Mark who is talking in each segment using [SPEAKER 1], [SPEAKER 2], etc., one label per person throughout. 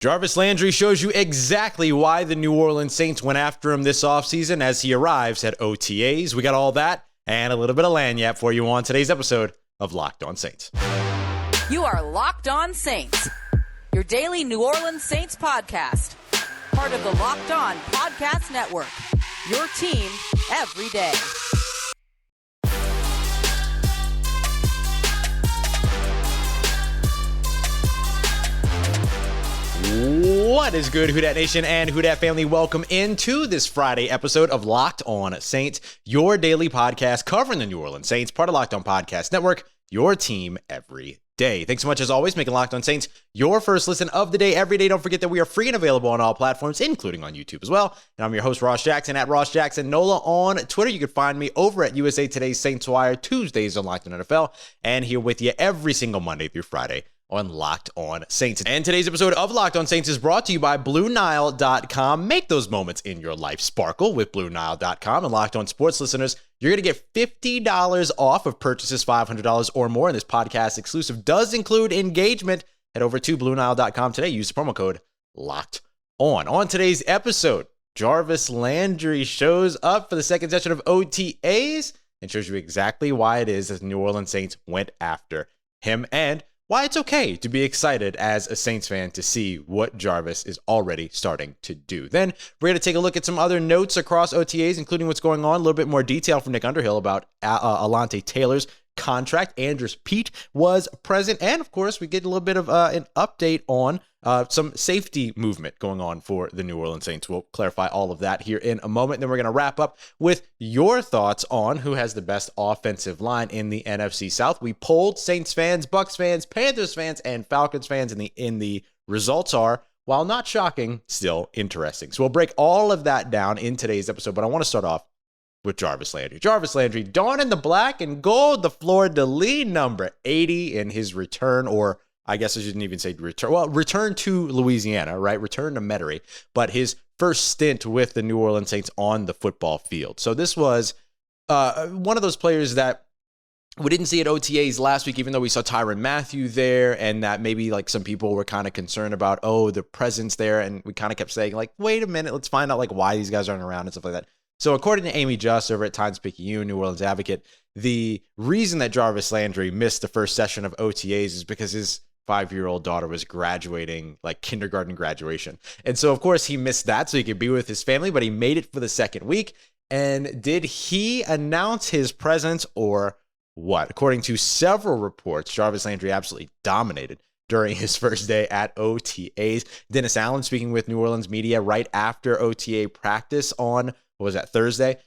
[SPEAKER 1] Jarvis Landry shows you exactly why the New Orleans Saints went after him this offseason as he arrives at OTAs. We got all that and a little bit of lagniappe for you on today's episode of Locked On Saints.
[SPEAKER 2] You are Locked On Saints, your daily New Orleans Saints podcast. Part of the Locked On Podcast Network, your team every day.
[SPEAKER 1] What is good, Who Dat Nation and Who Dat family? Welcome into this Friday episode of Locked On Saints, your daily podcast covering the New Orleans Saints, part of Locked On Podcast Network, your team every day. Thanks so much, as always, making Locked On Saints your first listen of the day every day. Don't forget that we are free and available on all platforms, including on YouTube as well. And I'm your host, Ross Jackson, at Ross Jackson Nola on Twitter. You can find me over at USA Today's Saints Wire, Tuesdays on Locked On NFL, and here with you every single Monday through Friday on Locked On Saints. And today's episode of Locked On Saints is brought to you by BlueNile.com. Make those moments in your life sparkle with BlueNile.com. And Locked On Sports listeners, you're going to get $50 off of purchases $500 or more. And this podcast exclusive does include engagement. Head over to BlueNile.com today. Use the promo code Locked On. On today's episode, Jarvis Landry shows up for the second session of OTAs and shows you exactly why it is that the New Orleans Saints went after him and why it's okay to be excited as a Saints fan to see what Jarvis is already starting to do. Then we're going to take a look at some other notes across OTAs, including what's going on, a little bit more detail from Nick Underhill about Alontae Taylor's contract. Andrews Pete was present. And of course, we get a little bit of an update on some safety movement going on for the New Orleans Saints. We'll clarify all of that here in a moment. Then we're going to wrap up with your thoughts on who has the best offensive line in the NFC South. We polled Saints fans, Bucks fans, Panthers fans, and Falcons fans, and the results are, while not shocking, still interesting. So we'll break all of that down in today's episode, but I want to start off with Jarvis Landry. Jarvis Landry donning the black and gold, the fleur-de-lis number 80 in his return, or I guess I shouldn't even say return. Well, return to Louisiana, right? Return to Metairie, but his first stint with the New Orleans Saints on the football field. So this was one of those players that we didn't see at OTAs last week, even though we saw Tyrann Mathieu there, and that maybe like some people were kind of concerned about, the presence there. And we kind of kept saying like, wait a minute, let's find out like why these guys aren't around and stuff like that. So according to Amy Just over at Times-Picayune, New Orleans Advocate, the reason that Jarvis Landry missed the first session of OTAs is because his 5-year-old daughter was graduating, like kindergarten graduation. And so, of course, he missed that so he could be with his family, but he made it for the second week. And did he announce his presence or what? According to several reports, Jarvis Landry absolutely dominated during his first day at OTAs. Dennis Allen speaking with New Orleans media right after OTA practice on, Thursday?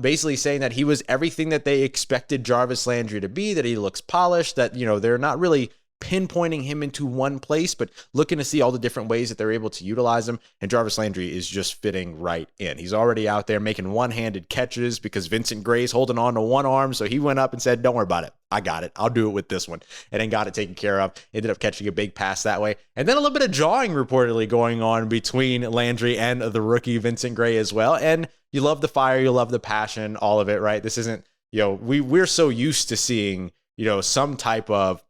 [SPEAKER 1] Basically saying that he was everything that they expected Jarvis Landry to be, that he looks polished, that, they're not really pinpointing him into one place, but looking to see all the different ways that they're able to utilize him. And Jarvis Landry is just fitting right in. He's already out there making one-handed catches because Vincent Gray is holding on to one arm. So he went up and said, don't worry about it. I got it. I'll do it with this one. And then got it taken care of. Ended up catching a big pass that way. And then a little bit of jawing reportedly going on between Landry and the rookie Vincent Gray as well. And you love the fire. You love the passion, all of it, right? This isn't, we're so used to seeing, some type of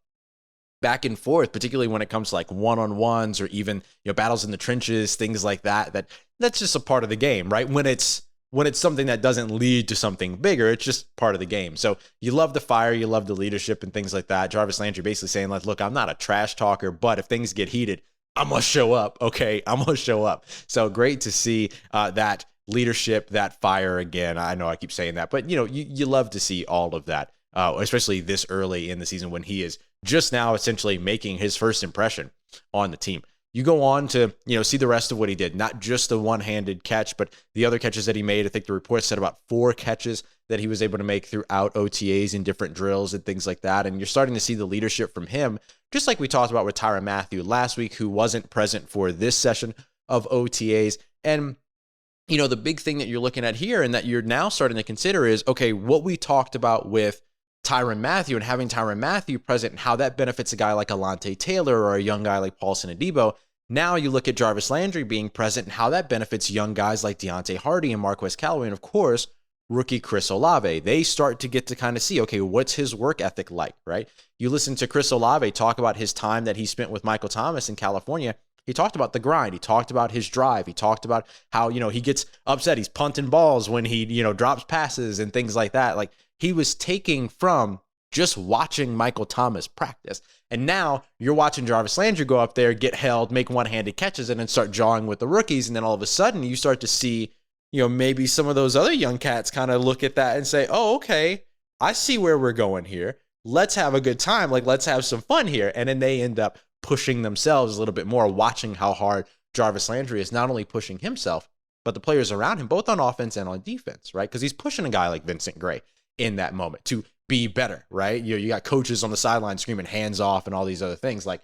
[SPEAKER 1] back and forth, particularly when it comes to like one-on-ones or even, battles in the trenches, things like that, that's just a part of the game, right? When it's something that doesn't lead to something bigger, it's just part of the game. So you love the fire, you love the leadership and things like that. Jarvis Landry basically saying like, look, I'm not a trash talker, but if things get heated, I'm going to show up. Okay. I'm going to show up. So great to see that leadership, that fire again. I know I keep saying that, but you love to see all of that, especially this early in the season when he is just now essentially making his first impression on the team. You go on to, see the rest of what he did, not just the one-handed catch, but the other catches that he made. I think the report said about 4 catches that he was able to make throughout OTAs in different drills and things like that. And you're starting to see the leadership from him, just like we talked about with Tyrann Mathieu last week, who wasn't present for this session of OTAs. And the big thing that you're looking at here and that you're now starting to consider is, okay, what we talked about with Tyrann Mathieu and having Tyrann Mathieu present and how that benefits a guy like Alontae Taylor or a young guy like Paulson Adebo. Now you look at Jarvis Landry being present and how that benefits young guys like Deonte Harty and Marquez Callaway and, of course, rookie Chris Olave. They start to get to kind of see, okay, what's his work ethic like, right? You listen to Chris Olave talk about his time that he spent with Michael Thomas in California. he talked about the grind. He talked about his drive. He talked about how, he gets upset. He's punting balls when he, drops passes and things like that. Like, he was taking from just watching Michael Thomas practice. And now you're watching Jarvis Landry go up there, get held, make one-handed catches, and then start jawing with the rookies. And then all of a sudden you start to see, maybe some of those other young cats kind of look at that and say, oh, okay, I see where we're going here. Let's have a good time. Like, let's have some fun here. And then they end up pushing themselves a little bit more, watching how hard Jarvis Landry is not only pushing himself, but the players around him, both on offense and on defense, right? Because he's pushing a guy like Vincent Gray in that moment to be better, right? You got coaches on the sideline screaming hands off and all these other things. Like,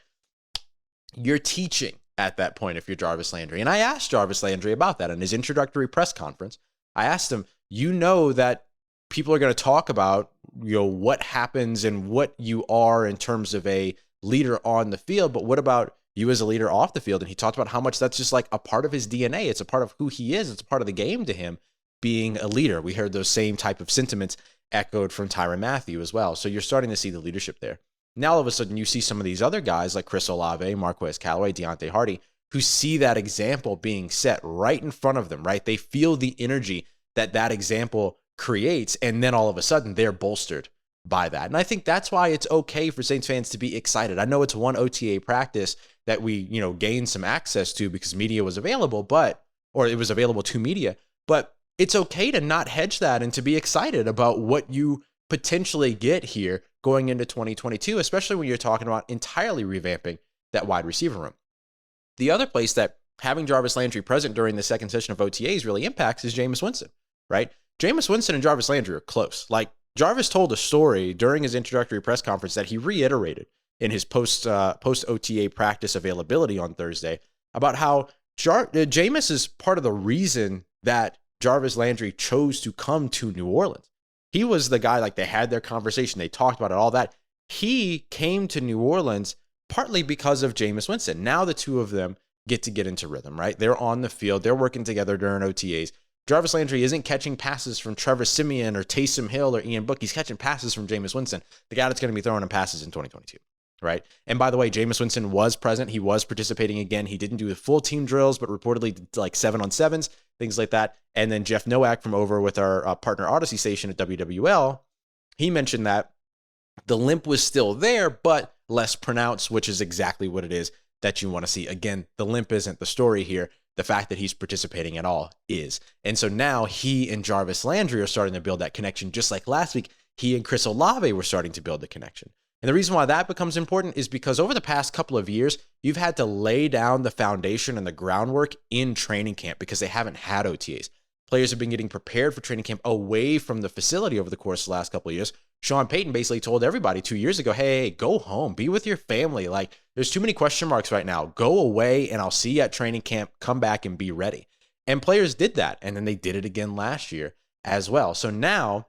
[SPEAKER 1] you're teaching at that point if you're Jarvis Landry. And I asked Jarvis Landry about that in his introductory press conference. I asked him, that people are going to talk about, what happens and what you are in terms of a leader on the field, but what about you as a leader off the field? And he talked about how much that's just like a part of his DNA. It's a part of who he is. It's a part of the game to him, being a leader. We heard those same type of sentiments echoed from Tyrann Mathieu as well. So you're starting to see the leadership there. Now all of a sudden you see some of these other guys like Chris Olave, Marquez Callaway, Deonte Harty, who see that example being set right in front of them, right? They feel the energy that example creates, and then all of a sudden they're bolstered by that. And I think that's why it's okay for Saints fans to be excited. I know it's one OTA practice that we, gained some access to because media was available, or it was available to media, but it's okay to not hedge that and to be excited about what you potentially get here going into 2022, especially when you're talking about entirely revamping that wide receiver room. The other place that having Jarvis Landry present during the second session of OTAs really impacts is Jameis Winston, right? Jameis Winston and Jarvis Landry are close. Like, Jarvis told a story during his introductory press conference that he reiterated in his post OTA practice availability on Thursday about how Jameis is part of the reason that Jarvis Landry chose to come to New Orleans. He was the guy, like, they had their conversation, they talked about it, all that. He came to New Orleans partly because of Jameis Winston. Now the two of them get into rhythm, right? They're on the field, they're working together during OTAs. Jarvis Landry isn't catching passes from Trevor Siemian or Taysom Hill or Ian Book. He's catching passes from Jameis Winston, the guy that's going to be throwing him passes in 2022. Right. And by the way, Jameis Winston was present. He was participating again. He didn't do the full team drills, but reportedly did like 7-on-7s, things like that. And then Jeff Nowak from over with our partner Odyssey station at WWL, he mentioned that the limp was still there, but less pronounced, which is exactly what it is that you want to see. Again, the limp isn't the story here. The fact that he's participating at all is. And so now he and Jarvis Landry are starting to build that connection, just like last week, he and Chris Olave were starting to build the connection. And the reason why that becomes important is because over the past couple of years, you've had to lay down the foundation and the groundwork in training camp because they haven't had OTAs. Players have been getting prepared for training camp away from the facility over the course of the last couple of years. Sean Payton basically told everybody 2 years ago, hey, go home, be with your family. Like, there's too many question marks right now. Go away and I'll see you at training camp. Come back and be ready. And players did that. And then they did it again last year as well. So now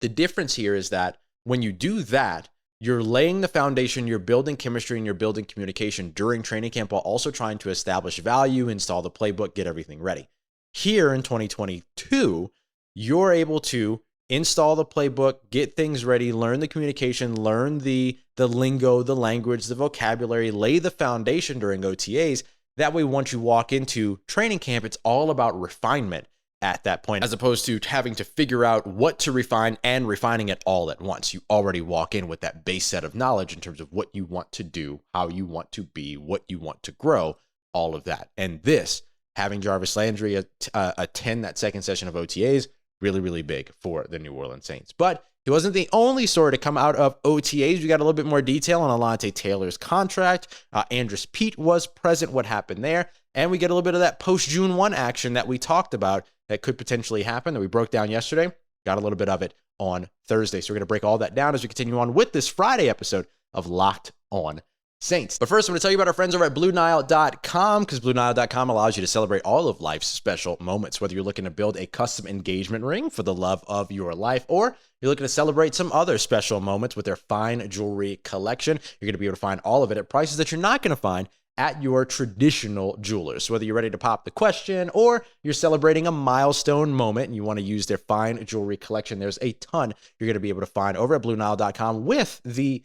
[SPEAKER 1] the difference here is that when you do that, you're laying the foundation, you're building chemistry, and you're building communication during training camp while also trying to establish value, install the playbook, get everything ready. Here in 2022, you're able to install the playbook, get things ready, learn the communication, learn the lingo, the language, the vocabulary, lay the foundation during OTAs. That way, once you walk into training camp, it's all about refinement at that point, as opposed to having to figure out what to refine and refining it all at once. You already walk in with that base set of knowledge in terms of what you want to do, how you want to be, what you want to grow, all of that. And this, having Jarvis Landry attend that second session of OTAs, really, really big for the New Orleans Saints. But he wasn't the only story to come out of OTAs. We got a little bit more detail on Alontae Taylor's contract. Andrus Peat was present, what happened there. And we get a little bit of that post-June 1 action that we talked about that could potentially happen, that we broke down yesterday. Got a little bit of it on Thursday. So we're going to break all that down as we continue on with this Friday episode of Locked On Saints. But first, I'm going to tell you about our friends over at BlueNile.com, because BlueNile.com allows you to celebrate all of life's special moments, whether you're looking to build a custom engagement ring for the love of your life, or you're looking to celebrate some other special moments with their fine jewelry collection. You're going to be able to find all of it at prices that you're not going to find at your traditional jewelers. So whether you're ready to pop the question or you're celebrating a milestone moment and you want to use their fine jewelry collection, there's a ton you're going to be able to find over at BlueNile.com with the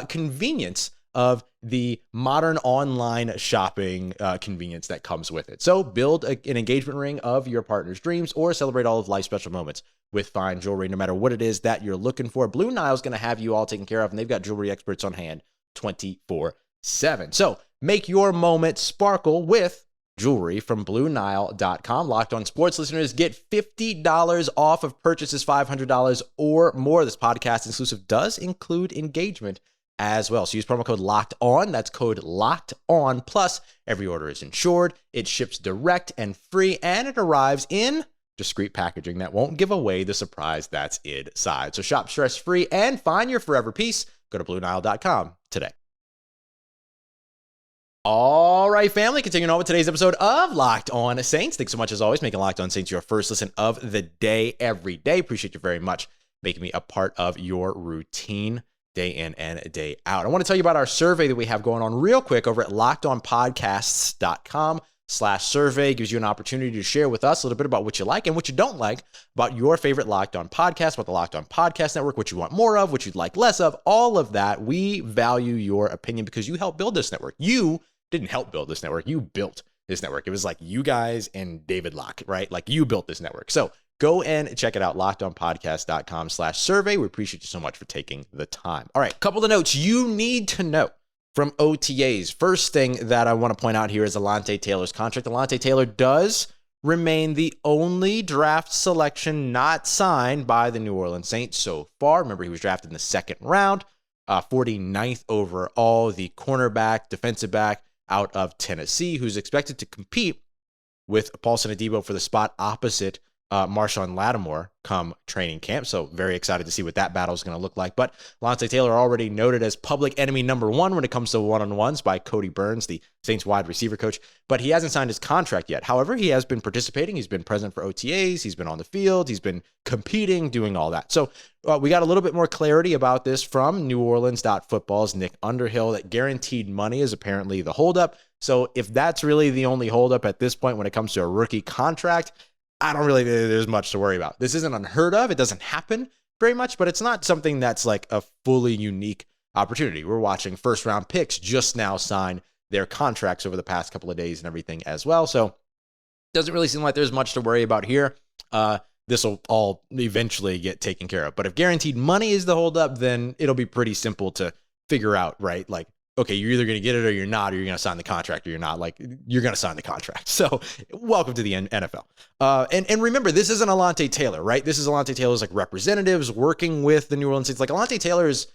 [SPEAKER 1] convenience of the modern online shopping convenience that comes with it. So build an engagement ring of your partner's dreams or celebrate all of life's special moments with fine jewelry, no matter what it is that you're looking for. Blue Nile's going to have you all taken care of, and they've got jewelry experts on hand 24/7. So make your moment sparkle with jewelry from BlueNile.com. Locked On Sports listeners get $50 off of purchases $500 or more. This podcast exclusive does include engagement as well. So use promo code Locked On. That's code Locked On. Plus, every order is insured. It ships direct and free, and it arrives in discreet packaging that won't give away the surprise that's inside. So shop stress-free and find your forever piece. Go to BlueNile.com today. All right, family, continuing on with today's episode of Locked On Saints. Thanks so much, as always, making Locked On Saints your first listen of the day every day. Appreciate you very much making me a part of your routine day in and day out. I want to tell you about our survey that we have going on real quick over at LockedOnPodcasts.com/survey. Gives you an opportunity to share with us a little bit about what you like and what you don't like about your favorite Locked On podcast, about the Locked On Podcast Network, what you want more of, what you'd like less of, all of that. We value your opinion because you helped build this network. You didn't help build this network. You built this network. It was like you guys and David Locke, right? Like you built this network. So go and check it out, LockedOnPodcast.com/survey. We appreciate you so much for taking the time. All right, couple of notes you need to know from OTAs. First thing that I want to point out here is Alontae Taylor's contract. Alontae Taylor does remain the only draft selection not signed by the New Orleans Saints so far. Remember, he was drafted in the second round, 49th overall, the cornerback, defensive back out of Tennessee, who's expected to compete with Paulson Adebo for the spot opposite Marshawn Lattimore come training camp. So very excited to see what that battle is going to look like. But Alontae Taylor already noted as public enemy number one when it comes to one-on-ones by Cody Burns, the Saints wide receiver coach, but he hasn't signed his contract yet. However, he has been participating. He's been present for OTAs. He's been on the field. He's been competing, doing all that. So we got a little bit more clarity about this from New Orleans.football's Nick Underhill, that guaranteed money is apparently the holdup. So if that's really the only holdup at this point when it comes to a rookie contract, I don't really think there's much to worry about. This isn't unheard of. It doesn't happen very much, but it's not something that's like a fully unique opportunity. We're watching first round picks just now sign their contracts over the past couple of days and everything as well. So it doesn't really seem like there's much to worry about here. This will all eventually get taken care of. But if guaranteed money is the holdup, then it'll be pretty simple to figure out, right? Like, okay, you're either going to get it or you're not, or you're going to sign the contract or you're not. Like, you're going to sign the contract. So welcome to the NFL. And remember, this isn't Alontae Taylor, right? This is Alontae Taylor's like representatives working with the New Orleans Saints. Like, Alontae Taylor is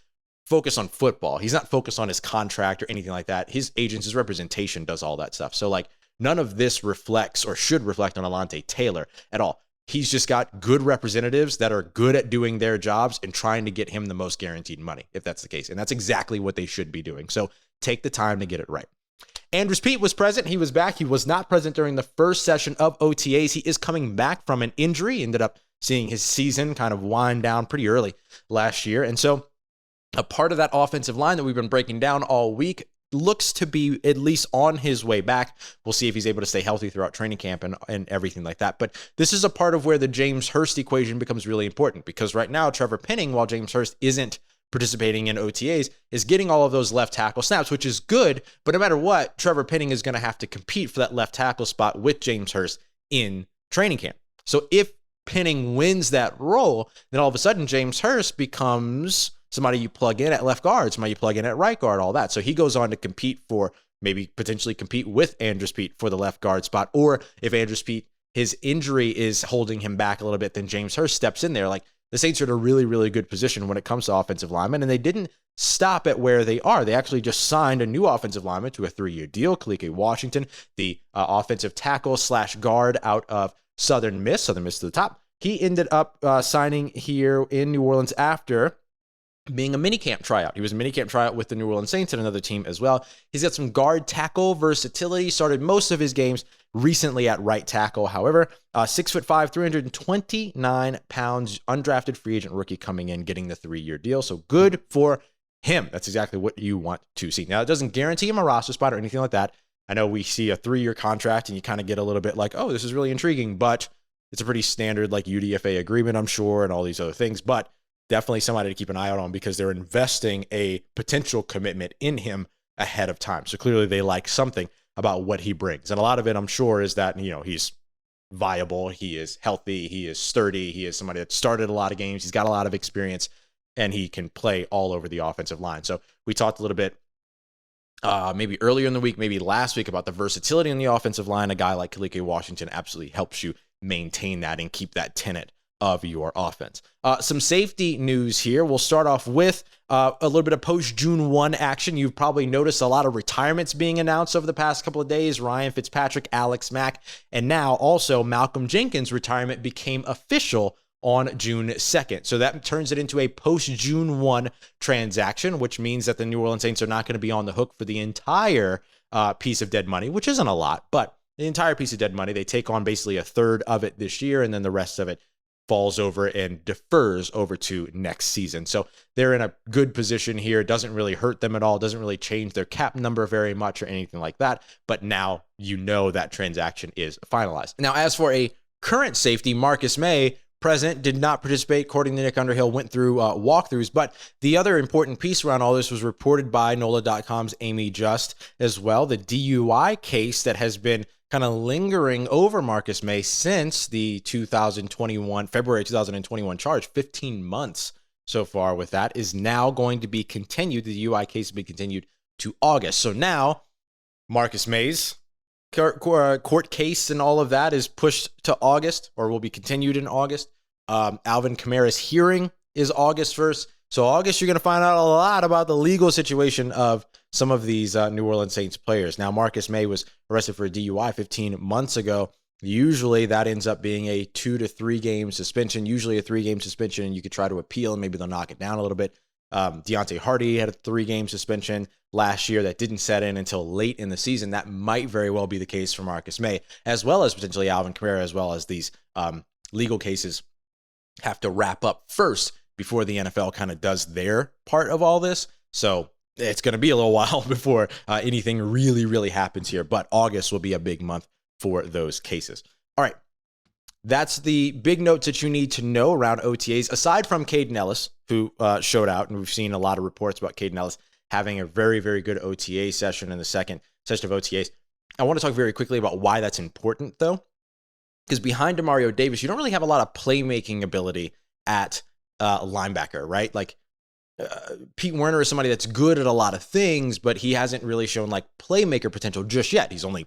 [SPEAKER 1] focused on football. He's not focused on his contract or anything like that. His agents, his representation does all that stuff. So like, none of this reflects or should reflect on Alontae Taylor at all. He's just got good representatives that are good at doing their jobs and trying to get him the most guaranteed money, if that's the case. And that's exactly what they should be doing. So take the time to get it right. Andrus Peat was present. He was back. He was not present during the first session of OTAs. He is coming back from an injury. He ended up seeing his season kind of wind down pretty early last year. And so a part of that offensive line that we've been breaking down all week looks to be at least on his way back. We'll see if he's able to stay healthy throughout training camp and everything like that. But this is a part of where the James Hurst equation becomes really important, because right now Trevor Penning, while James Hurst isn't participating in OTAs, is getting all of those left tackle snaps, which is good. But no matter what, Trevor Penning is going to have to compete for that left tackle spot with James Hurst in training camp. So if Penning wins that role, then all of a sudden James Hurst becomes somebody you plug in at left guard, somebody you plug in at right guard, all that. So he goes on to compete for, maybe potentially compete with Andrus Peat for the left guard spot. Or if Andrus Peat, his injury is holding him back a little bit, then James Hurst steps in there. Like, the Saints are in a really, really good position when it comes to offensive linemen, and they didn't stop at where they are. They actually just signed a new offensive lineman to a 3-year deal, Kalike Washington, the offensive tackle / guard out of Southern Miss to the top. He ended up signing here in New Orleans after being a minicamp tryout. He was a minicamp tryout with the New Orleans Saints and another team as well. He's got some guard tackle versatility, started most of his games recently at right tackle. However, 6'5", 329 pounds, undrafted free agent rookie coming in, getting the 3-year deal. So good for him. That's exactly what you want to see. Now, it doesn't guarantee him a roster spot or anything like that. I know we see a 3-year contract and you kind of get a little bit like, oh, this is really intriguing, but it's a pretty standard like UDFA agreement, I'm sure, and all these other things. But definitely somebody to keep an eye out on because they're investing a potential commitment in him ahead of time. So clearly they like something about what he brings. And a lot of it, I'm sure, is that, he's viable, he is healthy, he is sturdy, he is somebody that started a lot of games, he's got a lot of experience, and he can play all over the offensive line. So we talked a little bit maybe earlier in the week, maybe last week, about the versatility in the offensive line. A guy like Khaleke Washington absolutely helps you maintain that and keep that tenet of your offense. Some safety news here. We'll start off with a little bit of post-June 1 action. You've probably noticed a lot of retirements being announced over the past couple of days. Ryan Fitzpatrick, Alex Mack, and now also Malcolm Jenkins' retirement became official on June 2nd. So that turns it into a post-June 1 transaction, which means that the New Orleans Saints are not going to be on the hook for the entire piece of dead money, which isn't a lot, but the entire piece of dead money. They take on basically a third of it this year, and then the rest of it falls over and defers over to next season. So they're in a good position here. It doesn't really hurt them at all. It doesn't really change their cap number very much or anything like that. But now that transaction is finalized. Now, as for a current safety, Marcus Maye, president, did not participate. According to Nick Underhill, went through walkthroughs. But the other important piece around all this was reported by NOLA.com's Amy Just as well. The DUI case that has been kind of lingering over Marcus Maye since the February 2021 charge, 15 months so far with that, is now going to be continued. The DUI case will be continued to August. So now Marcus Maye's court case and all of that is pushed to August, or will be continued in August. Alvin Kamara's hearing is August 1st. So August, you're going to find out a lot about the legal situation of some of these New Orleans Saints players. Now, Marcus Maye was arrested for a DUI 15 months ago. Usually that ends up being a 2 to 3 game suspension, usually a 3-game suspension, and you could try to appeal and maybe they'll knock it down a little bit. Deonte Harty had a 3-game suspension last year that didn't set in until late in the season. That might very well be the case for Marcus Maye, as well as potentially Alvin Kamara, as well as these legal cases have to wrap up first before the NFL kind of does their part of all this. So it's going to be a little while before anything really, really happens here. But August will be a big month for those cases. All right. That's the big notes that you need to know around OTAs, aside from Caden Ellis, who showed out. And we've seen a lot of reports about Caden Ellis having a very, very good OTA session in the second session of OTAs. I want to talk very quickly about why that's important, though. Because behind Demario Davis, you don't really have a lot of playmaking ability at linebacker, right? Like Pete Werner is somebody that's good at a lot of things, but he hasn't really shown like playmaker potential just yet. He's only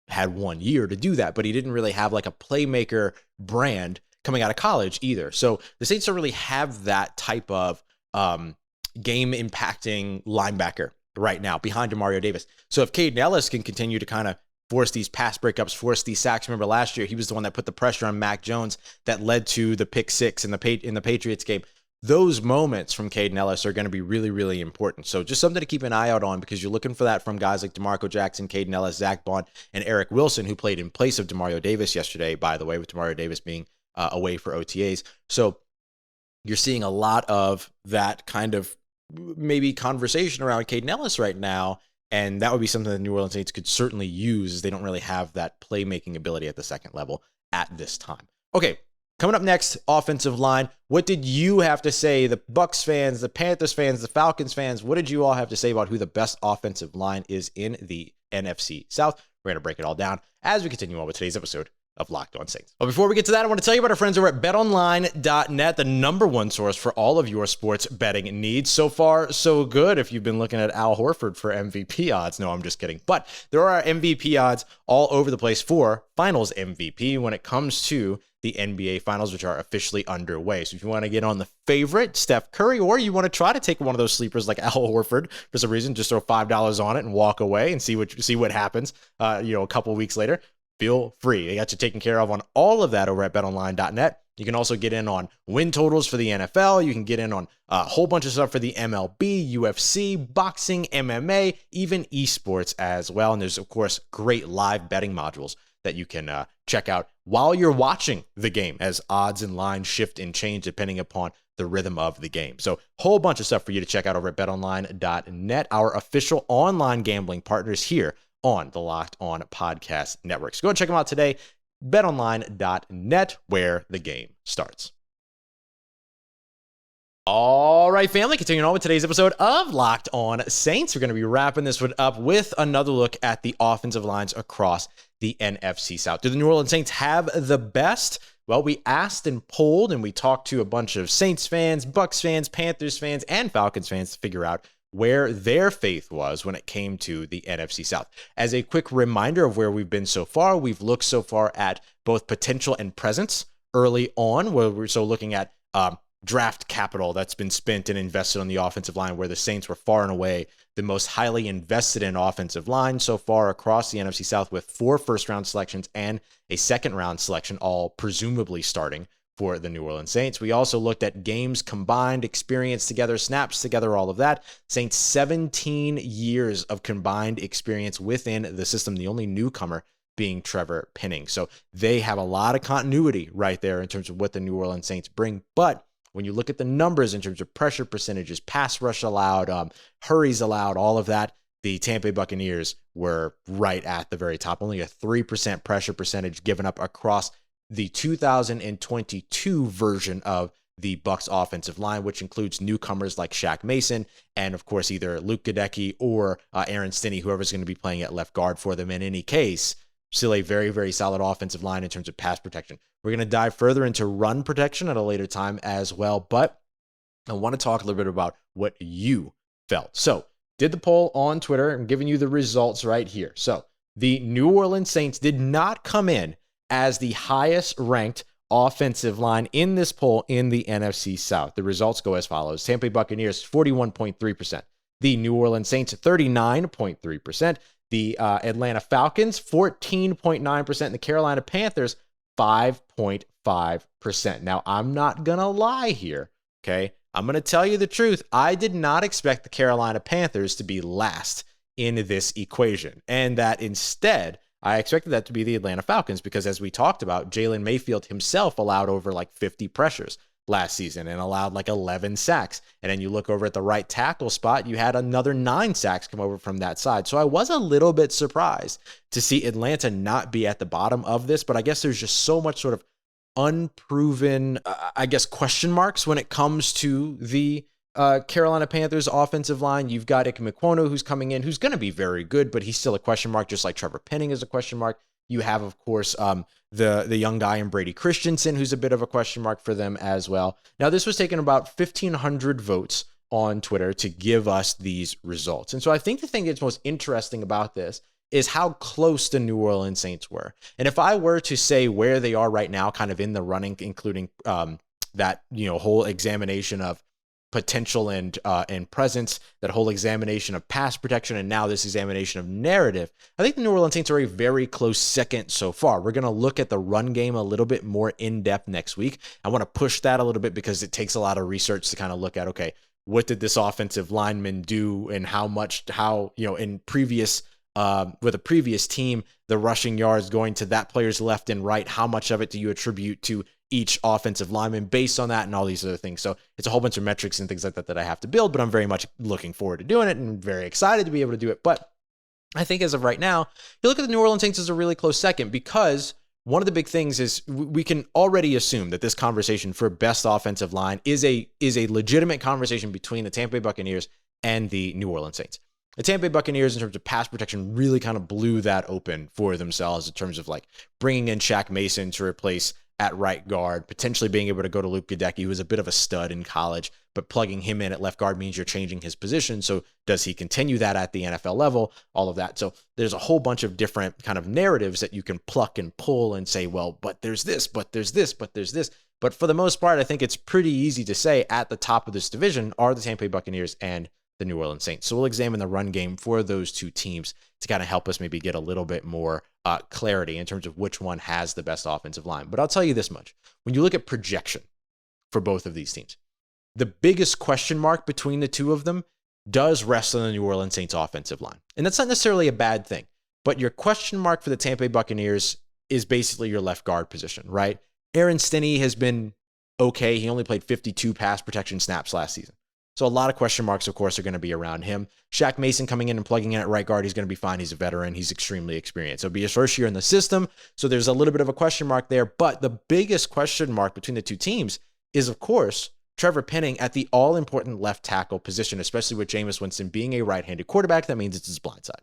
[SPEAKER 1] had 1 year to do that, but he didn't really have like a playmaker brand coming out of college either. So the Saints don't really have that type of game impacting linebacker right now behind Demario Davis. So if Caden Ellis can continue to kind of force these pass breakups, force these sacks. Remember last year, he was the one that put the pressure on Mac Jones that led to the pick 6 in the Patriots game. Those moments from Caden Ellis are going to be really, really important. So just something to keep an eye out on, because you're looking for that from guys like DeMarco Jackson, Caden Ellis, Zach Bond, and Eric Wilson, who played in place of Demario Davis yesterday, by the way, with Demario Davis being away for OTAs. So you're seeing a lot of that kind of maybe conversation around Caden Ellis right now. And that would be something that New Orleans Saints could certainly use, as they don't really have that playmaking ability at the second level at this time. Okay, coming up next, offensive line. What did you have to say, the Bucs fans, the Panthers fans, the Falcons fans? What did you all have to say about who the best offensive line is in the NFC South? We're going to break it all down as we continue on with today's episode of Locked On Saints. But before we get to that, I want to tell you about our friends over at betonline.net, the #1 source for all of your sports betting needs. So far, so good if you've been looking at Al Horford for MVP odds. No, I'm just kidding. But there are MVP odds all over the place for Finals MVP when it comes to the NBA Finals, which are officially underway. So if you want to get on the favorite, Steph Curry, or you want to try to take one of those sleepers like Al Horford for some reason, just throw $5 on it and walk away and see what happens a couple weeks later, feel free. They got you taken care of on all of that over at betonline.net. You can also get in on win totals for the NFL. You can get in on a whole bunch of stuff for the MLB, UFC, boxing, MMA, even esports as well. And there's, of course, great live betting modules that you can check out while you're watching the game, as odds and lines shift and change depending upon the rhythm of the game. So whole bunch of stuff for you to check out over at betonline.net, our official online gambling partners here on the Locked On Podcast Network. So go and check them out today. betonline.net, where the game starts. All right, family, continuing on with today's episode of Locked On Saints. We're going to be wrapping this one up with another look at the offensive lines across the NFC South. Do the New Orleans Saints have the best? Well, we asked and polled, and we talked to a bunch of Saints fans, Bucs fans, Panthers fans, and Falcons fans to figure out where their faith was when it came to the NFC South. As a quick reminder of where we've been so far, we've looked so far at both potential and presence early on, where we're so looking at draft capital that's been spent and invested on the offensive line, where the Saints were far and away the most highly invested in offensive line so far across the NFC South, with 4 first-round selections and a second-round selection, all presumably starting for the New Orleans Saints. We also looked at games combined, experience together, snaps together, all of that. Saints 17 years of combined experience within the system, the only newcomer being Trevor Penning. So they have a lot of continuity right there in terms of what the New Orleans Saints bring. But when you look at the numbers in terms of pressure percentages, pass rush allowed, hurries allowed, all of that, the Tampa Bay Buccaneers were right at the very top. Only a 3% pressure percentage given up across the 2022 version of the Bucs offensive line, which includes newcomers like Shaq Mason and, of course, either Luke Goedeke or Aaron Stinney, whoever's going to be playing at left guard for them. In any case, still a very, very solid offensive line in terms of pass protection. We're going to dive further into run protection at a later time as well, but I want to talk a little bit about what you felt. So, did the poll on Twitter. I'm giving you the results right here. So, the New Orleans Saints did not come in as the highest ranked offensive line in this poll in the NFC South. The results go as follows. Tampa Bay Buccaneers, 41.3%. The New Orleans Saints, 39.3%. The Atlanta Falcons, 14.9%. And the Carolina Panthers, 5.5%. Now, I'm not going to lie here, okay? I'm going to tell you the truth. I did not expect the Carolina Panthers to be last in this equation, and that instead, I expected that to be the Atlanta Falcons because, as we talked about, Jalen Mayfield himself allowed over like 50 pressures last season and allowed like 11 sacks. And then you look over at the right tackle spot, you had another 9 sacks come over from that side. So I was a little bit surprised to see Atlanta not be at the bottom of this, but I guess there's just so much sort of unproven, question marks when it comes to the Carolina Panthers offensive line. You've got Ike Mikwono, who's coming in, who's going to be very good, but he's still a question mark, just like Trevor Penning is a question mark. You have, of course, the young guy in Brady Christensen, who's a bit of a question mark for them as well. Now, this was taking about 1,500 votes on Twitter to give us these results. And so I think the thing that's most interesting about this is how close the New Orleans Saints were. And if I were to say where they are right now, kind of in the running, including that whole examination of potential and presence, that whole examination of pass protection, and now this examination of narrative, I think the New Orleans Saints are a very close second so far. We're going to look at the run game a little bit more in depth next week. I want to push that a little bit because it takes a lot of research to kind of look at, okay, what did this offensive lineman do and in previous with a previous team, the rushing yards going to that player's left and right, how much of it do you attribute to each offensive lineman based on that and all these other things. So it's a whole bunch of metrics and things like that I have to build, but I'm very much looking forward to doing it and very excited to be able to do it. But I think as of right now, you look at the New Orleans Saints as a really close second, because one of the big things is we can already assume that this conversation for best offensive line is a legitimate conversation between the Tampa Bay Buccaneers and the New Orleans Saints. The Tampa Bay Buccaneers, in terms of pass protection, really kind of blew that open for themselves in terms of like bringing in Shaq Mason to replace at right guard, potentially being able to go to Luke Goedeke, who was a bit of a stud in college, but plugging him in at left guard means you're changing his position. So does he continue that at the NFL level? All of that. So there's a whole bunch of different kind of narratives that you can pluck and pull and say, well, but there's this, but there's this, but there's this. But for the most part, I think it's pretty easy to say at the top of this division are the Tampa Bay Buccaneers and the New Orleans Saints. So we'll examine the run game for those two teams to kind of help us maybe get a little bit more clarity in terms of which one has the best offensive line. But I'll tell you this much. When you look at projection for both of these teams, the biggest question mark between the two of them does rest on the New Orleans Saints offensive line. And that's not necessarily a bad thing, but your question mark for the Tampa Bay Buccaneers is basically your left guard position, right? Aaron Stinney has been okay. He only played 52 pass protection snaps last season. So a lot of question marks, of course, are going to be around him. Shaq Mason coming in and plugging in at right guard, he's going to be fine. He's a veteran. He's extremely experienced. It'll be his first year in the system, so there's a little bit of a question mark there. But the biggest question mark between the two teams is, of course, Trevor Penning at the all-important left tackle position, especially with Jameis Winston being a right-handed quarterback. That means it's his blind side.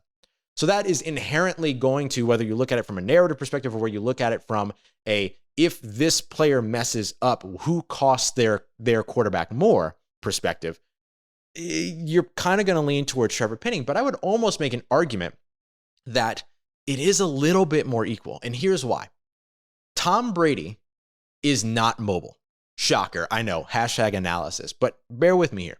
[SPEAKER 1] So that is inherently going to, whether you look at it from a narrative perspective or where you look at it from if this player messes up, who costs their quarterback more perspective, you're kind of going to lean towards Trevor Penning. But I would almost make an argument that it is a little bit more equal. And here's why. Tom Brady is not mobile. Shocker, I know, #analysis, but bear with me here.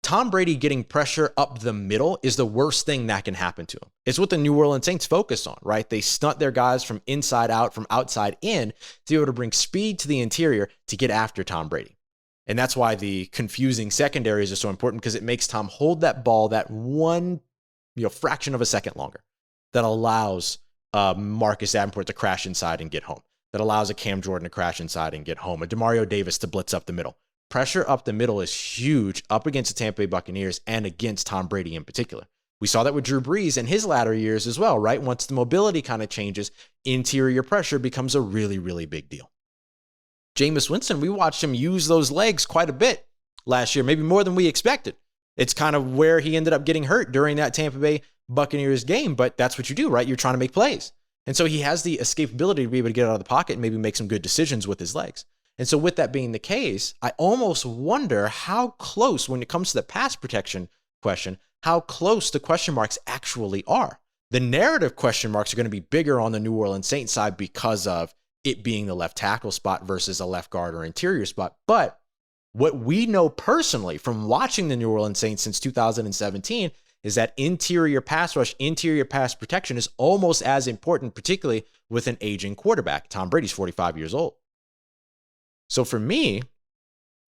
[SPEAKER 1] Tom Brady getting pressure up the middle is the worst thing that can happen to him. It's what the New Orleans Saints focus on, right? They stunt their guys from inside out, from outside in, to be able to bring speed to the interior to get after Tom Brady. And that's why the confusing secondaries are so important, because it makes Tom hold that ball that one fraction of a second longer. That allows Marcus Davenport to crash inside and get home. That allows a Cam Jordan to crash inside and get home. A Demario Davis to blitz up the middle. Pressure up the middle is huge up against the Tampa Bay Buccaneers and against Tom Brady in particular. We saw that with Drew Brees in his latter years as well, right? Once the mobility kind of changes, interior pressure becomes a really, really big deal. Jameis Winston, we watched him use those legs quite a bit last year, maybe more than we expected. It's kind of where he ended up getting hurt during that Tampa Bay Buccaneers game, but that's what you do, right? You're trying to make plays. And so he has the escapability to be able to get out of the pocket and maybe make some good decisions with his legs. And so with that being the case, I almost wonder how close, when it comes to the pass protection question, how close the question marks actually are. The narrative question marks are going to be bigger on the New Orleans Saints side because of it being the left tackle spot versus a left guard or interior spot. But what we know personally from watching the New Orleans Saints since 2017 is that interior pass rush, interior pass protection is almost as important, particularly with an aging quarterback. Tom Brady's 45 years old. So for me,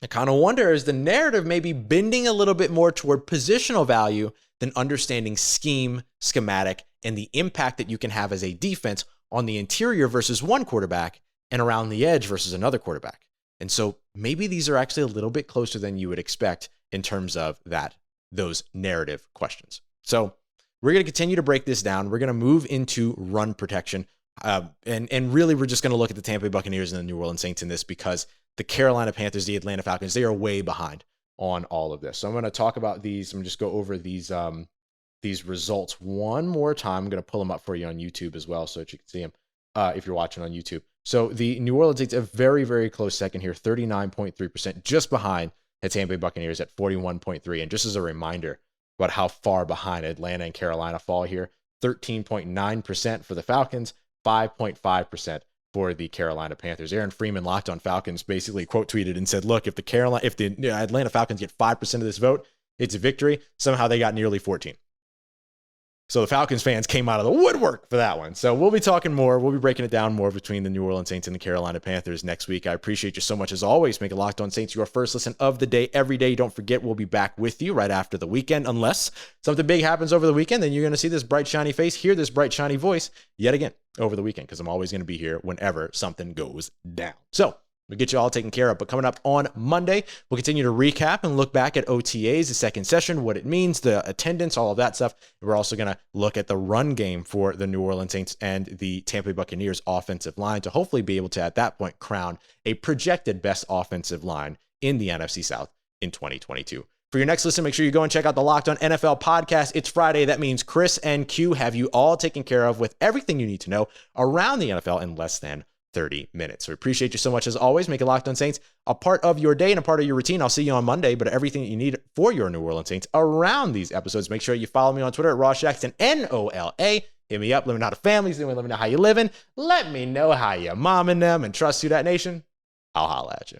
[SPEAKER 1] I kind of wonder, is the narrative maybe bending a little bit more toward positional value than understanding scheme, schematic, and the impact that you can have as a defense on the interior versus one quarterback and around the edge versus another quarterback. And so maybe these are actually a little bit closer than you would expect in terms of those narrative questions. So we're going to continue to break this down. We're going to move into run protection. And really, we're just going to look at the Tampa Bay Buccaneers and the New Orleans Saints in this, because the Carolina Panthers, the Atlanta Falcons, they are way behind on all of this. So I'm going to talk about these. I'm just go over these results one more time. I'm going to pull them up for you on YouTube as well, so that you can see them if you're watching on YouTube. So the New Orleans Saints, a very, very close second here, 39.3%, just behind the Tampa Bay Buccaneers at 41.3%. And just as a reminder about how far behind Atlanta and Carolina fall here, 13.9% for the Falcons, 5.5% for the Carolina Panthers. Aaron Freeman, Locked On Falcons, basically quote tweeted and said, look, if the Atlanta Falcons get 5% of this vote, it's a victory. Somehow they got nearly 14. So the Falcons fans came out of the woodwork for that one. So we'll be talking more. We'll be breaking it down more between the New Orleans Saints and the Carolina Panthers next week. I appreciate you so much as always. Make it Locked On Saints your first listen of the day every day. Don't forget, we'll be back with you right after the weekend. Unless something big happens over the weekend, then you're going to see this bright, shiny face, hear this bright, shiny voice yet again over the weekend, because I'm always going to be here whenever something goes down. So we'll get you all taken care of. But coming up on Monday, we'll continue to recap and look back at OTAs, the second session, what it means, the attendance, all of that stuff. And we're also going to look at the run game for the New Orleans Saints and the Tampa Bay Buccaneers offensive line to hopefully be able to, at that point, crown a projected best offensive line in the NFC South in 2022. For your next listen, make sure you go and check out the Locked On NFL podcast. It's Friday. That means Chris and Q have you all taken care of with everything you need to know around the NFL in less than 30 minutes. So we appreciate you so much as always. Make it Locked On Saints a part of your day and a part of your routine. I'll see you on Monday, but everything that you need for your New Orleans Saints around these episodes, make sure you follow me on Twitter at Ross Jackson, NOLA. Hit me up. Let me know how the family's doing. Let me know how you living. Let me know how you momming them, and trust Who Dat Nation. I'll holla at you.